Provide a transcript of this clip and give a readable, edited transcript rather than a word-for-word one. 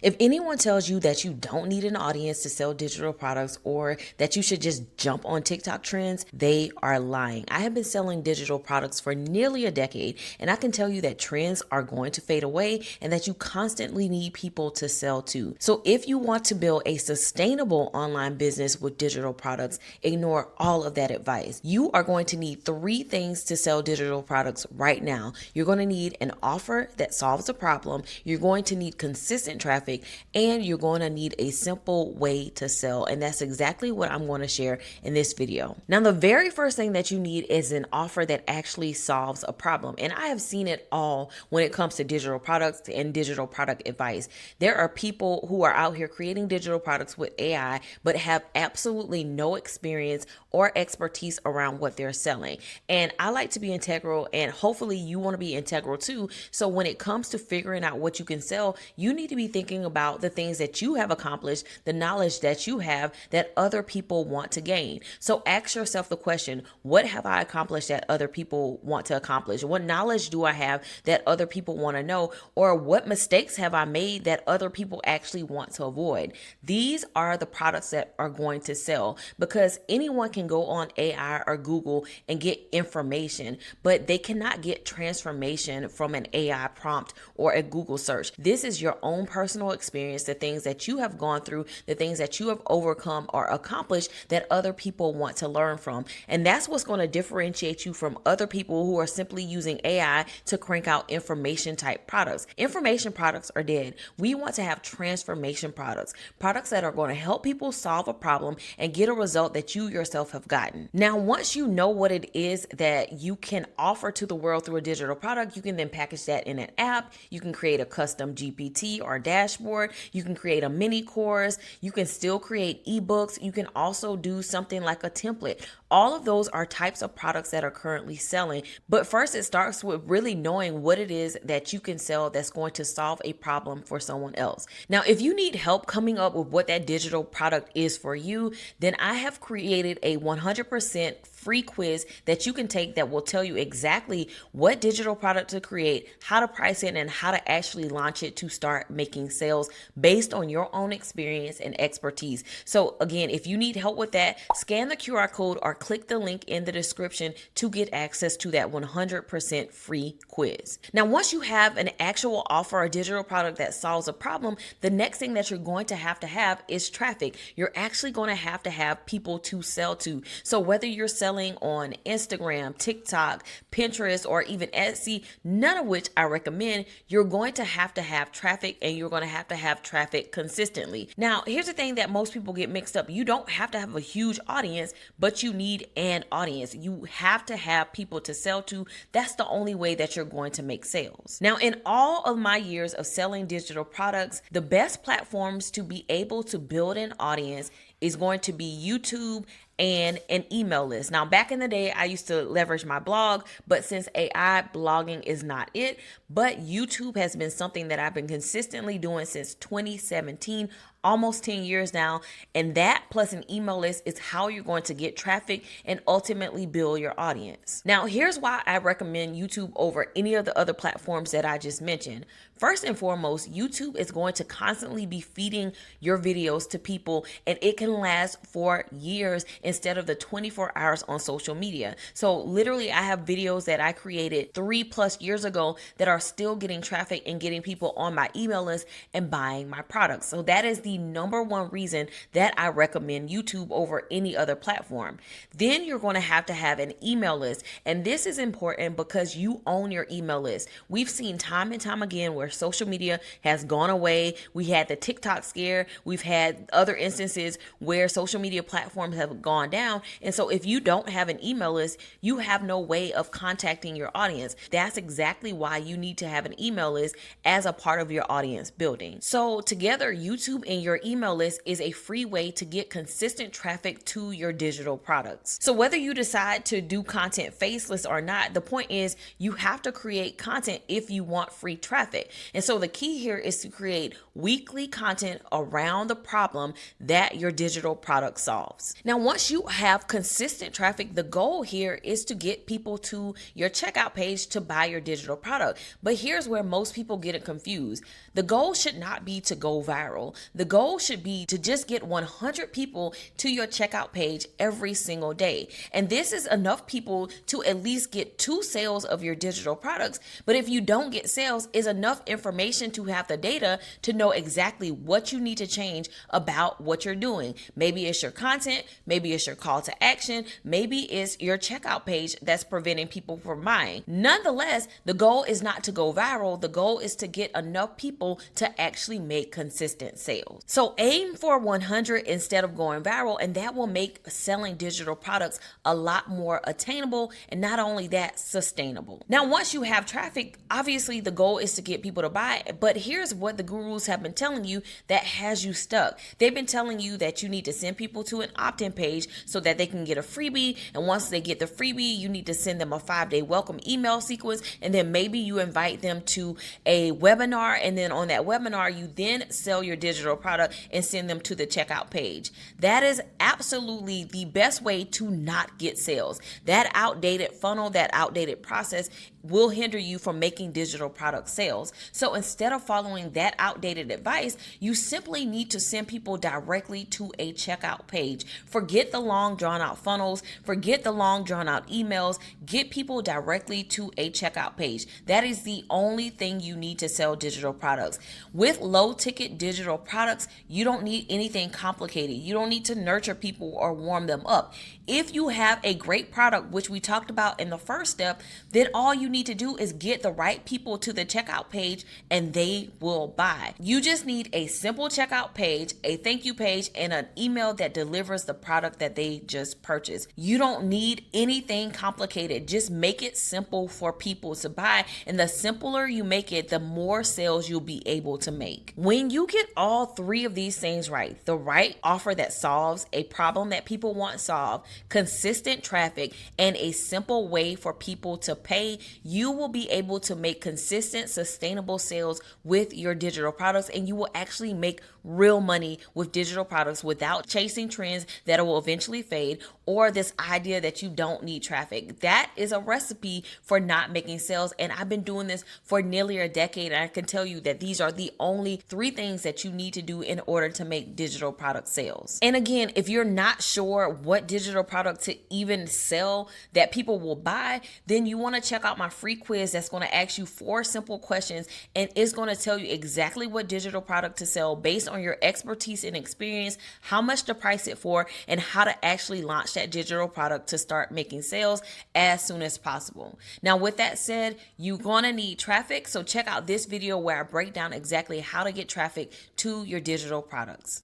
If anyone tells you that you don't need an audience to sell digital products or that you should just jump on TikTok trends, they are lying. I have been selling digital products for nearly a decade, and I can tell you that trends are going to fade away and that you constantly need people to sell to. So if you want to build a sustainable online business with digital products, ignore all of that advice. You are going to need three things to sell digital products right now. You're going to need an offer that solves a problem. You're going to need consistent traffic, and you're going to need a simple way to sell. And that's exactly what I'm going to share in this video. Now, the very first thing that you need is an offer that actually solves a problem. And I have seen it all when it comes to digital products and digital product advice. There are people who are out here creating digital products with AI, but have absolutely no experience or expertise around what they're selling. And I like to be integral, and hopefully you want to be integral too. So when it comes to figuring out what you can sell, you need to be thinking about the things that you have accomplished, the knowledge that you have that other people want to gain. So ask yourself the question, what have I accomplished that other people want to accomplish? What knowledge do I have that other people want to know? Or what mistakes have I made that other people actually want to avoid? These are the products that are going to sell, because anyone can go on AI or Google and get information, but they cannot get transformation from an AI prompt or a Google search. This is your own personal experience, the things that you have gone through, the things that you have overcome or accomplished that other people want to learn from. And that's what's going to differentiate you from other people who are simply using AI to crank out information type products. Information products are dead. We want to have transformation products, products that are going to help people solve a problem and get a result that you yourself have gotten. Now, once you know what it is that you can offer to the world through a digital product, you can then package that in an app. You can create a custom GPT or dashboard. You can create a mini course. You can still create ebooks. You can also do something like a template. All of those are types of products that are currently selling. But first, it starts with really knowing what it is that you can sell that's going to solve a problem for someone else. Now, if you need help coming up with what that digital product is for you, then I have created a 100% free quiz that you can take that will tell you exactly what digital product to create, how to price it, and how to actually launch it to start making sales based on your own experience and expertise. So again, if you need help with that, scan the QR code or click the link in the description to get access to that 100% free quiz. Now, once you have an actual offer or digital product that solves a problem, the next thing that you're going to have is traffic. You're actually going to have people to sell to. So whether you're selling on Instagram, TikTok, Pinterest, or even Etsy, none of which I recommend, you're going to have traffic, and you're going to have traffic consistently. Now, here's the thing that most people get mixed up. You don't have to have a huge audience, but you need an audience. You have to have people to sell to. That's the only way that you're going to make sales. Now, in all of my years of selling digital products, the best platforms to be able to build an audience is going to be YouTube and an email list. Now, back in the day, I used to leverage my blog, but since AI, blogging is not it. But YouTube has been something that I've been consistently doing since 2017, almost 10 years now. And that plus an email list is how you're going to get traffic and ultimately build your audience. Now, here's why I recommend YouTube over any of the other platforms that I just mentioned. First and foremost, YouTube is going to constantly be feeding your videos to people, and it can last for years instead of the 24 hours on social media. So literally, I have videos that I created 3+ years ago that are still getting traffic and getting people on my email list and buying my products. So that is the number one reason that I recommend YouTube over any other platform. Then you're going to have an email list. And this is important because you own your email list. We've seen time and time again where social media has gone away. We had the TikTok scare. We've had other instances where social media platforms have gone down. And so if you don't have an email list, you have no way of contacting your audience. That's exactly why you need to have an email list as a part of your audience building. So together, YouTube and your email list is a free way to get consistent traffic to your digital products. So whether you decide to do content faceless or not, the point is you have to create content if you want free traffic. And so the key here is to create weekly content around the problem that your digital product solves. Now, once you have consistent traffic, the goal here is to get people to your checkout page to buy your digital product. But here's where most people get it confused. The goal should not be to go viral. The goal should be to just get 100 people to your checkout page every single day. And this is enough people to at least get 2 sales of your digital products. But if you don't get sales, is enough information to have the data to know exactly what you need to change about what you're doing. Maybe it's your content, maybe it's your call to action, maybe it's your checkout page that's preventing people from buying. Nonetheless, the goal is not to go viral. The goal is to get enough people to actually make consistent sales. So aim for 100 instead of going viral, and that will make selling digital products a lot more attainable, and not only that, sustainable. Now, once you have traffic, obviously the goal is to get people to buy, but here's what the gurus have been telling you that has you stuck. They've been telling you that you need to send people to an opt-in page so that they can get a freebie, and once they get the freebie, you need to send them a 5-day welcome email sequence, and then maybe you invite them to a webinar, and then on that webinar, you then sell your digital product and send them to the checkout page. That is absolutely the best way to not get sales. That outdated funnel, that outdated process will hinder you from making digital product sales. So instead of following that outdated advice, you simply need to send people directly to a checkout page. Forget the long drawn out funnels, forget the long drawn out emails, get people directly to a checkout page. That is the only thing you need to sell digital products. With low ticket digital products, you don't need anything complicated. You don't need to nurture people or warm them up. If you have a great product, which we talked about in the first step, then all you need to do is get the right people to the checkout page and they will buy. You just need a simple checkout page, a thank you page, and an email that delivers the product that they just purchased. You don't need anything complicated. Just make it simple for people to buy. And the simpler you make it, the more sales you'll be able to make. When you get all 3 of these things right, the right offer that solves a problem that people want solved, consistent traffic, and a simple way for people to pay, you will be able to make consistent, sustainable sales with your digital products, and you will actually make real money with digital products without chasing trends that will eventually fade, or this idea that you don't need traffic. That is a recipe for not making sales, and I've been doing this for nearly a decade, and I can tell you that these are the only 3 things that you need to do in order to make digital product sales. And again, if you're not sure what digital product to even sell that people will buy, then you want to check out my free quiz that's going to ask you 4 simple questions, and it's going to tell you exactly what digital product to sell based on your expertise and experience, how much to price it for, and how to actually launch that digital product to start making sales as soon as possible. Now, with that said, you're going to need traffic, so check out this video where I break down exactly how to get traffic to your digital products.